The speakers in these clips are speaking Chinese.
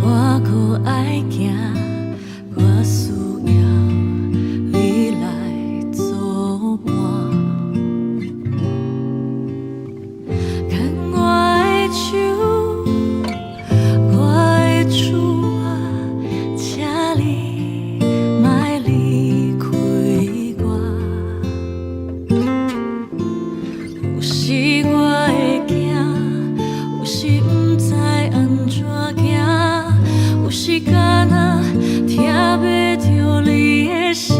我搁爱行，我需要你来作伴。牵我的手，我的主啊，请你莫离开我。有时我会惊，有时不知安怎行，有时敢若听袂着你的声。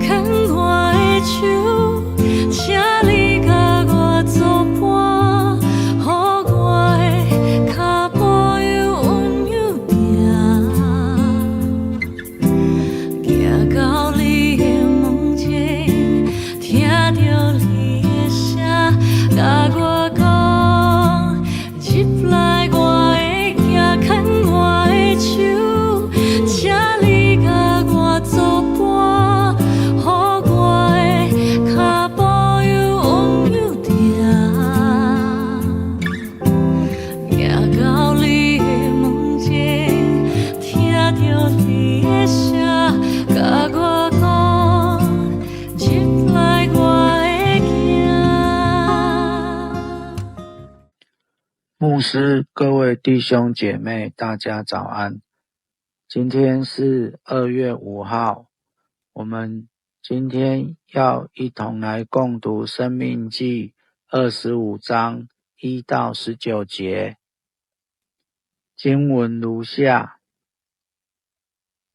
牵我的手，请你甲我作伴，予我的脚步又温柔行，行到你的门前，听着你的声，甲我讲，入来我会行，牵我的手，请你甲我作伴，予我的脚步又温柔行，行到你的门前，听着你的声，甲我讲，入来我会行。牧师，各位弟兄姐妹，大家早安。今天是2月5号，我们今天要一同来共读申命记25章1到19节。经文如下：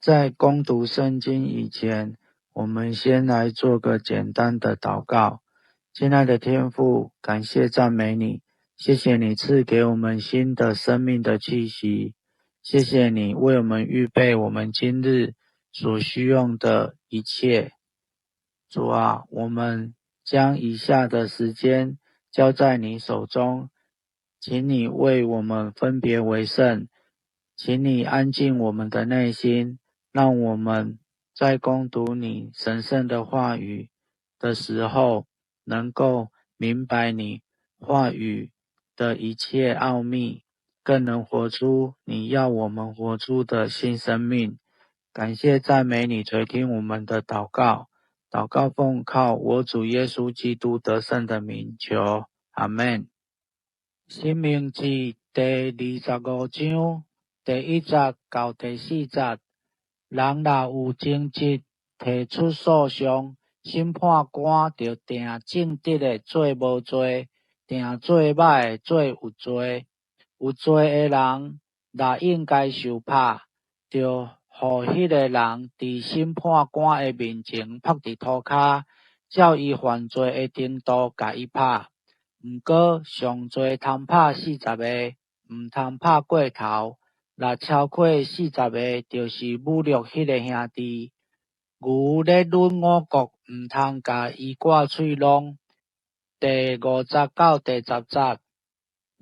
在攻读圣经以前，我们先来做个简单的祷告。亲爱的天父，感谢赞美你，谢谢你赐给我们新的生命的气息，谢谢你为我们预备我们今日所需用的一切。主啊，我们将以下的时间交在你手中，请你为我们分别为圣，请你安静我们的内心，让我们在攻读你神圣的话语的时候，能够明白你话语的一切奥秘，更能活出你要我们活出的新生命。感谢赞美你垂听我们的祷告，祷告奉靠我主耶稣基督得胜的名求，阿们。申命记第25章第1节到第4节，人若有争执，提出诉讼，审判官就定正直的做无罪，定做歹的做有罪。有罪的人若应该受拍，就予迄个人伫审判官的面前拍伫涂骹，照伊犯罪的程度甲伊拍。毋过上侪通拍40个，毋通拍过头。若超过40个，就是侮辱迄个兄弟。牛咧抡五谷，毋通甲伊挂喙弄。第5节到第10节，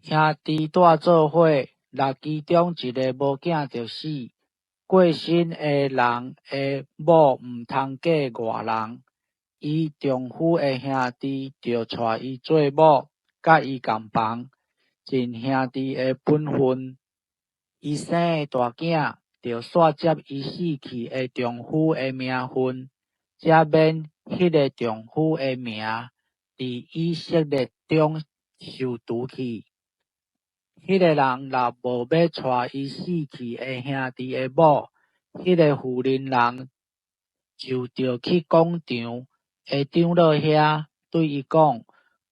兄弟带做伙，若其中一个无囝就死。过身的人的某毋通嫁外人，伊丈夫的兄弟就娶伊做某，甲伊共房，尽兄弟的本分。伊生的大囝就煞接伊死去的丈夫的名分，才免迄个丈夫的名伫以色列中受除去。迄个人若无要娶伊死去的兄弟的某，迄个妇人人就着去广场的长老遐，对伊讲：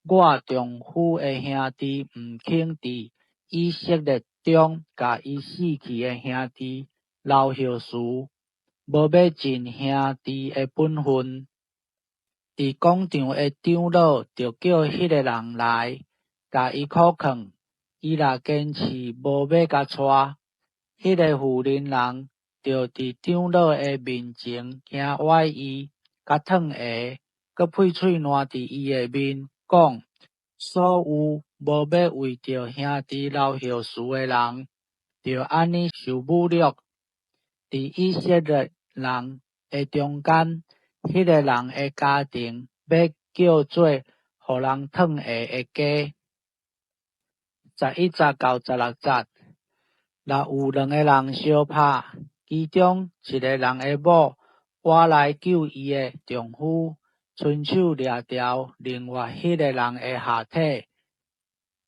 我丈夫的兄弟毋肯伫以色列中甲伊死去的兄弟留后事，无要尽兄弟的本分。伫广场的长老就叫迄个人来，甲伊苦劝。伊若坚持无要甲娶，迄个妇人人就伫长老的面前惊歪伊，甲忝下，搁配喙烂伫伊的面，讲：所有无要为着兄弟留后事的人，就安尼受侮辱。伫以色列人的中间，迄个人的家庭要叫做互人忝下的家。11节到16节，若有2个人相拍，其中一个人的某活来救伊的丈夫，伸手掠条另外迄个人的下体，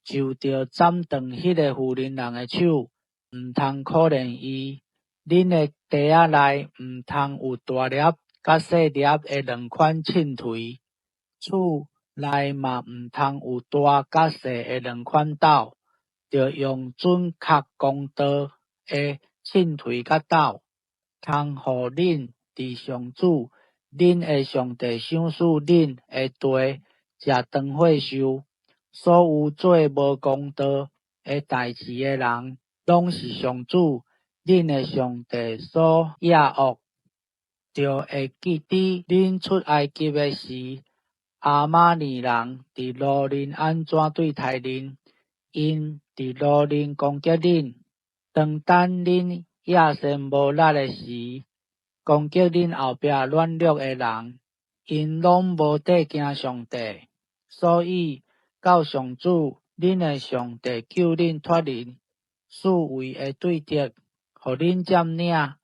就着斩断迄个妇人人的手，毋通可怜伊。恁的地仔内毋通有大粒甲细粒的2款凊槌，厝内嘛毋通有大甲细的2款斗，着用准确公道的凊槌甲斗，通互恁伫上主恁的上帝赏赐恁的地食当岁寿。所有做无公道的代志的人，拢是上主恁的上帝所厌恶。就会记伫恁出埃及的时，亚玛尼人伫路恁安怎对待恁，因伫路恁攻击恁。当等恁野心无力的时，攻击恁后壁软弱的人，因拢无得惊上帝。所以到上主恁的上帝救恁脱离四围的对敌，互恁占领，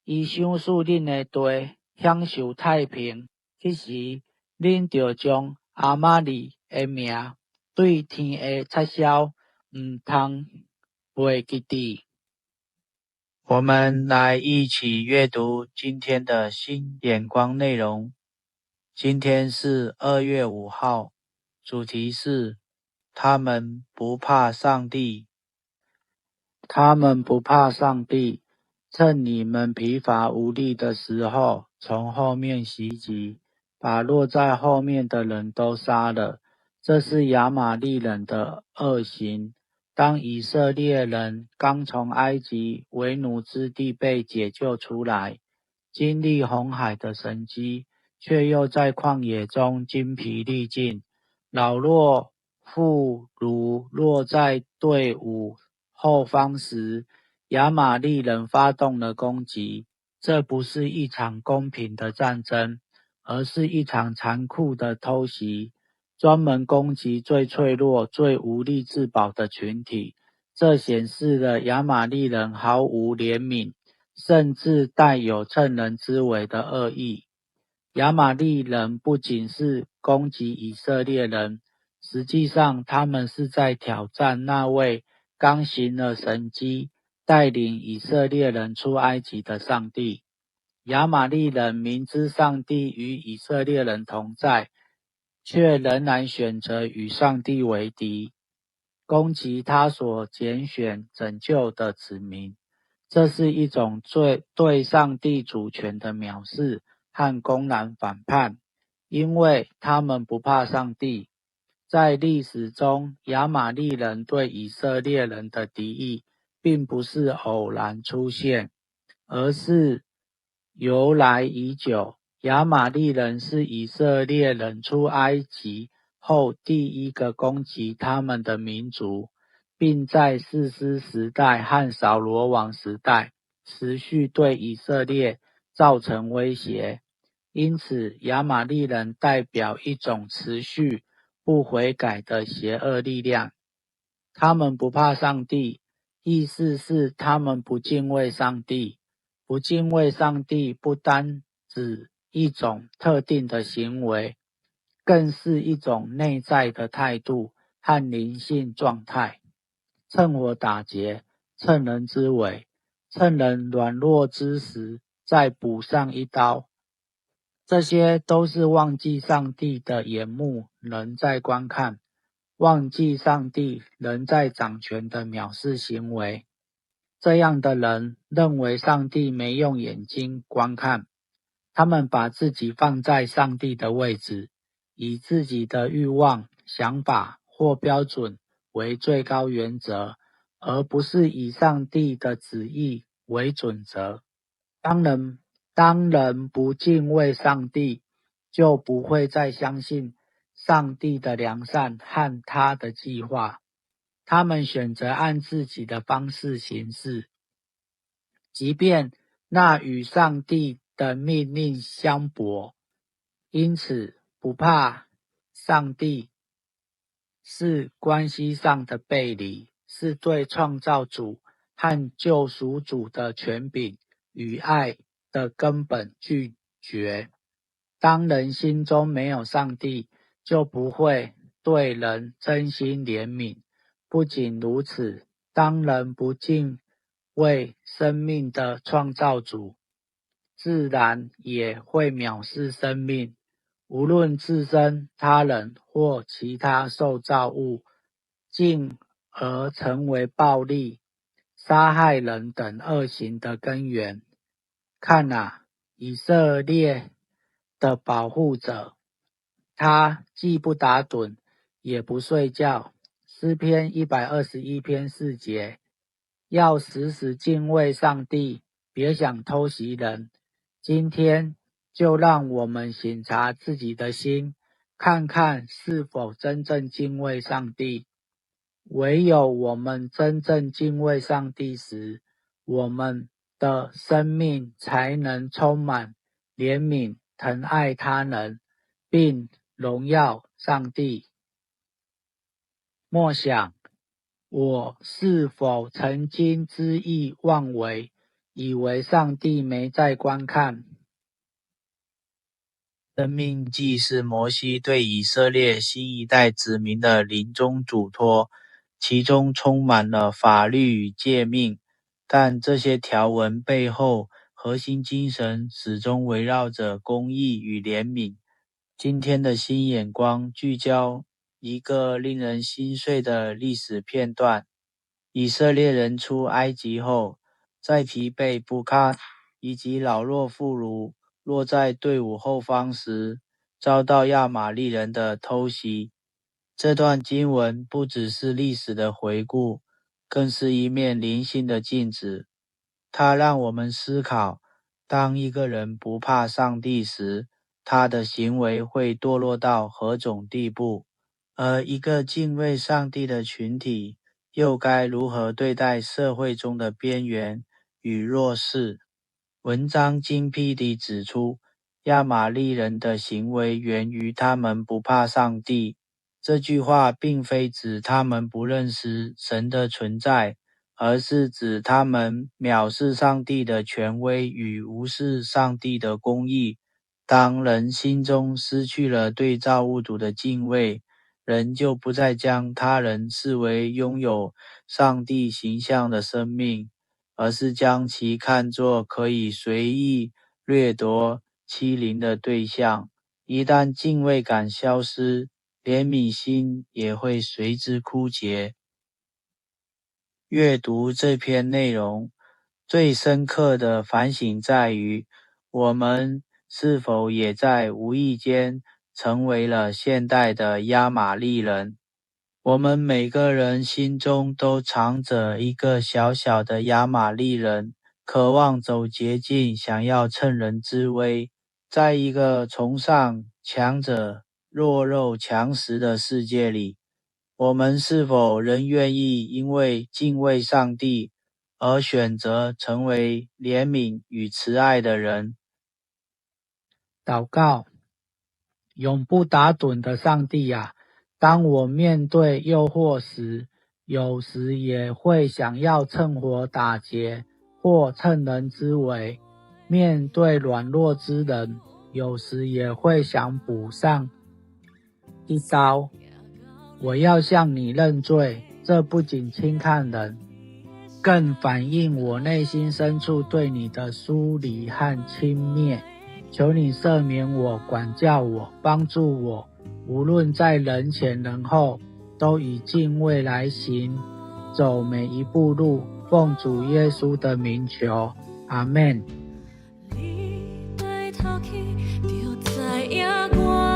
伊赏赐恁的地，享受太平。迄时，恁就将亚玛尼的名对天下撤销，毋通袂记伫。我们来一起阅读今天的新眼光内容。今天是2月5号，主题是他们不怕上帝。他们不怕上帝，趁你们疲乏无力的时候，从后面袭击，把落在后面的人都杀了。这是亚玛力人的恶行。当以色列人刚从埃及为奴之地被解救出来，经历红海的神迹，却又在旷野中精疲力尽，老弱妇孺落在队伍后方时，亚玛力人发动了攻击。这不是一场公平的战争，而是一场残酷的偷袭，专门攻击最脆弱、最无力自保的群体。这显示了亚玛力人毫无怜悯，甚至带有趁人之危的恶意。亚玛力人不仅是攻击以色列人，实际上他们是在挑战那位刚行了神迹，带领以色列人出埃及的上帝。亚玛力人明知上帝与以色列人同在，却仍然选择与上帝为敌，攻击他所拣选拯救的子民。这是一种对上帝主权的藐视和公然反叛，因为他们不怕上帝。在历史中，亚玛力人对以色列人的敌意并不是偶然出现，而是由来已久。亚玛力人是以色列人出埃及后第一个攻击他们的民族，并在士师时代和扫罗王时代持续对以色列造成威胁。因此，亚玛力人代表一种持续不悔改的邪恶力量。他们不怕上帝，意思是他们不敬畏上帝。不敬畏上帝不单指一种特定的行为，更是一种内在的态度和灵性状态。趁火打劫，趁人之危，趁人软弱之时再补上一刀，这些都是忘记上帝的眼目仍在观看，忘记上帝仍在掌权的藐视行为。这样的人认为上帝没用眼睛观看，他们把自己放在上帝的位置，以自己的欲望、想法或标准为最高原则，而不是以上帝的旨意为准则。当人不敬畏上帝，就不会再相信上帝的良善和他的计划。他们选择按自己的方式行事，即便那与上帝的命令相悖。因此，不怕上帝是关系上的背离，是对创造主和救赎主的权柄与爱的根本拒绝。当人心中没有上帝，就不会对人真心怜悯。不仅如此，当人不敬畏生命的创造主，自然也会藐视生命，无论自身、他人或其他受造物，进而成为暴力、杀害人等恶行的根源。看啊，以色列的保护者，他既不打盹，也不睡觉。诗篇121篇4节，要时时敬畏上帝，别想偷袭人。今天就让我们省察自己的心，看看是否真正敬畏上帝。唯有我们真正敬畏上帝时，我们的生命才能充满怜悯、疼爱他人，并荣耀上帝。默想，我是否曾经恣意妄为，以为上帝没在观看？生命记是摩西对以色列新一代子民的临终嘱托，其中充满了法律与诫命，但这些条文背后核心精神始终围绕着公义与怜悯。今天的新眼光聚焦一个令人心碎的历史片段：以色列人出埃及后，在疲惫不堪以及老弱妇孺落在队伍后方时，遭到亚玛力人的偷袭。这段经文不只是历史的回顾，更是一面灵性的镜子。它让我们思考，当一个人不怕上帝时，他的行为会堕落到何种地步？而一个敬畏上帝的群体，又该如何对待社会中的边缘与弱势？文章精辟地指出，亚玛力人的行为源于他们不怕上帝。这句话并非指他们不认识神的存在，而是指他们藐视上帝的权威与无视上帝的公义。当人心中失去了对造物主的敬畏，人就不再将他人视为拥有上帝形象的生命，而是将其看作可以随意掠夺、欺凌的对象。一旦敬畏感消失，怜悯心也会随之枯竭。阅读这篇内容，最深刻的反省在于，我们是否也在无意间成为了现代的亚玛力人？我们每个人心中都藏着一个小小的亚玛力人，渴望走捷径，想要趁人之危。在一个崇尚强者弱肉强食的世界里，我们是否仍愿意因为敬畏上帝而选择成为怜悯与慈爱的人？祷告，永不打盹的上帝啊，当我面对诱惑时，有时也会想要趁火打劫或趁人之危；面对软弱之人，有时也会想补上一刀。我要向你认罪，这不仅轻看人，更反映我内心深处对你的疏离和轻蔑。求你赦免我，管教我，帮助我，无论在人前人后，都以敬畏来行，走每一步路。奉主耶稣的名求，阿们。你回头去，就知影我